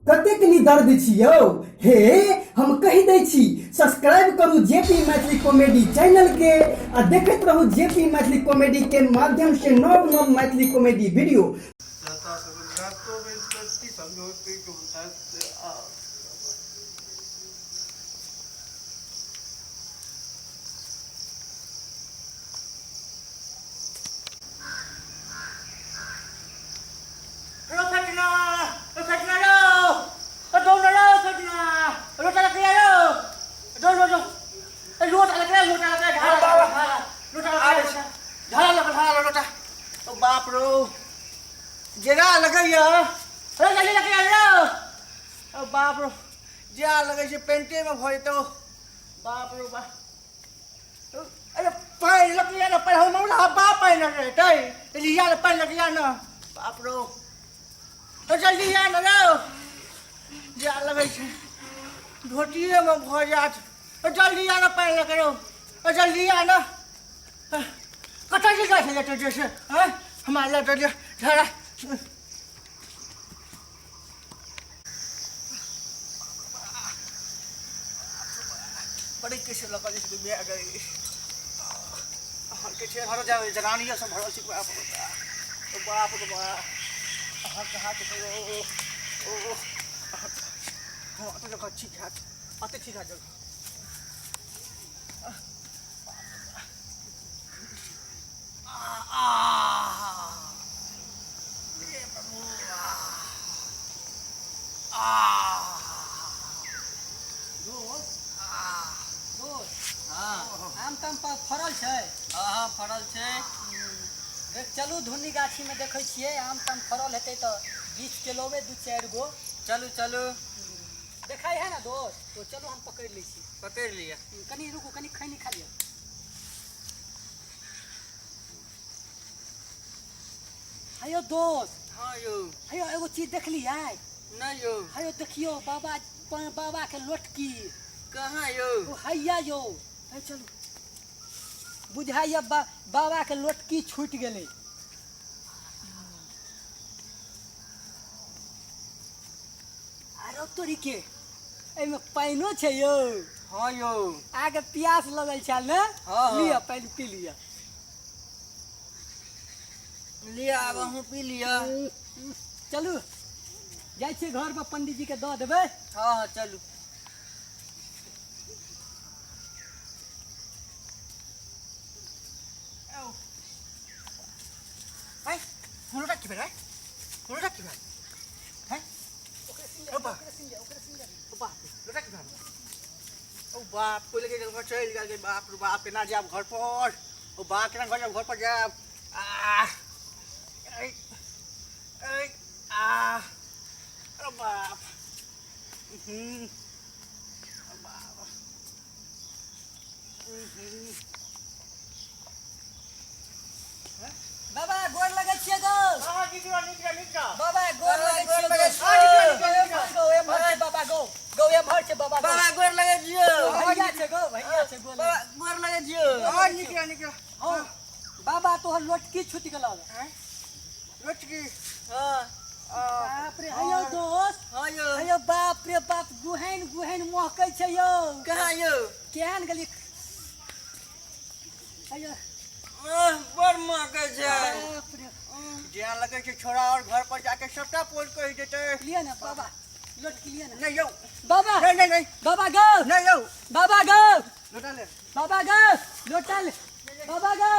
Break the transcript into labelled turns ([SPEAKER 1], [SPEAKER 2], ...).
[SPEAKER 1] कतेक नि दर्द छियौ हे हम कहि दै छी सब्सक्राइब करू जेपी मैथिली कॉमेडी चैनल के आ देखैत रहू जेपी मैथिली कॉमेडी के माध्यम से नव नव मैथिली कॉमेडी वीडियो।
[SPEAKER 2] बाप रो जरा लगैया जल्दी लगे रो बाप रो जरा लगे से पेंटे में भर तो बाप रो बा अरे पानी लगिया ना पर हम ना बाप पानी लगे तै लिया ना पानी लगिया ना बाप रो तो जल्दी आ ना रो जरा लगे से धोतिए में भर जात जल्दी आ ना पानी लगे रो जल्दी आ ना कटा जी का है जैसे हैं हमारा तो झड़ा बड़ी किसी लगा जिस में आ गई हर के छे हर जा जनानी सब भरो सिक बाप तो बाप तो बा हर कहा के ओ हां तो जगह ठीक है आते ठीक है जगह
[SPEAKER 3] आम ताम फरल छै। हाँ फरल छै। देख चलू धुनी गाछी में देखे छिए आम ताम फरल हेतै तो 20 किलो में 2-4 गो चलू चलू देखाई है ना दोस्त तो चलो हम पकड़ लै छी पकड़ लिया कनी रुको कनी खैनी खा लिया हेयो दोस्त। हाँ यो हेयो एगो चीज देख लिया नहीं यो हेयो देखियो बाबा के लोटकी कहाँ यो हैया यो है चलो बुझाइया बाबा के लोटकी छूट गए अरे तोरी के एमे पाइनो छै यो। हाँ यो आगे प्यास लगल छल ने लिया पानी पी लिया
[SPEAKER 2] लिया अब हम पी लिया
[SPEAKER 3] चलू जाइ छी घर पर पंडित जी के दऽ देबै।
[SPEAKER 2] हाँ हाँ चलू हुनका की भेलै हुनका की भेलै हैं ओकरे सिंह बाप लोटा की भेलै ओ बाप कोई लगे घर चल गेल बाप रे बाप केना जाब घर पर ओ बाप केना घर पर जाब ए ए अरे बाप बाप
[SPEAKER 3] बाबा गोर लगे छिए गो।
[SPEAKER 2] हां निकरा
[SPEAKER 3] बाबा गोर लगे छिए गो ए भर छे बाबा गो ए भर छे बाबा
[SPEAKER 2] गोर लगे जियो
[SPEAKER 3] भैया छे गो भैया छे
[SPEAKER 2] गोर लगे जियो हां निकरा
[SPEAKER 3] हां बाबा तोहर लोटकी छूट गेल
[SPEAKER 2] हैं लोटकी हां
[SPEAKER 3] बाप रे हेयो दोस्त।
[SPEAKER 2] हां यो
[SPEAKER 3] हेयो बाप रे बाप गुहैन महकै छै यो
[SPEAKER 2] कहाँ यो
[SPEAKER 3] केहन गली हेयो
[SPEAKER 2] बड़ महकै छै
[SPEAKER 3] बाप रे
[SPEAKER 2] जेना लगे छै छोरा और घर पर जाके सबटा पोल कह देते
[SPEAKER 3] लिया ना बाबा लोटकी लिया ना
[SPEAKER 2] नहीं यो
[SPEAKER 3] बाबा
[SPEAKER 2] नहीं
[SPEAKER 3] बाबा गो
[SPEAKER 2] नहीं यो
[SPEAKER 3] बाबा गो
[SPEAKER 2] लोटा ले
[SPEAKER 3] बाबा गो लोटा ले बाबा गो